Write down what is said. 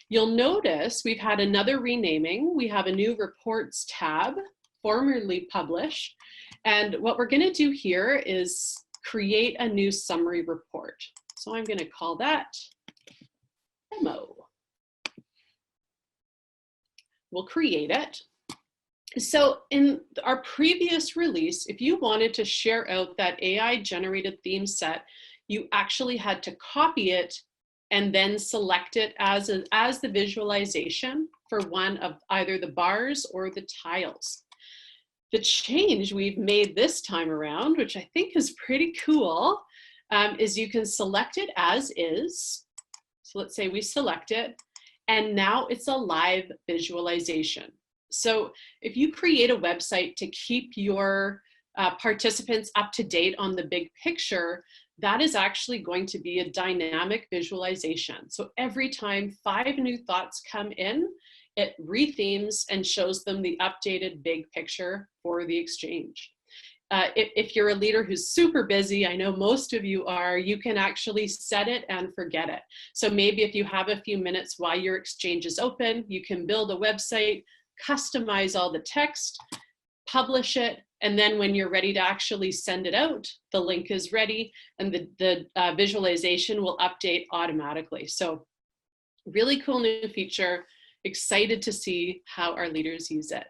You'll notice we've had another renaming. We have a new reports tab, formerly publish. And what we're gonna do here is create a new summary report. So I'm gonna call that demo. We'll create it. So in our previous release, if you wanted to share out that AI generated theme set, you actually had to copy it and then select it as the visualization for one of either the bars or the tiles. The change we've made this time around, which I think is pretty cool, is you can select it as is. So let's say we select it, and now it's a live visualization. So if you create a website to keep your participants up to date on the big picture, that is actually going to be a dynamic visualization. So every time 5 new thoughts come in, it rethemes and shows them the updated big picture for the exchange. If you're a leader who's super busy, I know most of you are, you can actually set it and forget it. So maybe if you have a few minutes while your exchange is open, you can build a website, customize all the text, publish it, and then when you're ready to actually send it out, the link is ready and the visualization will update automatically. So really cool new feature. Excited to see how our leaders use it.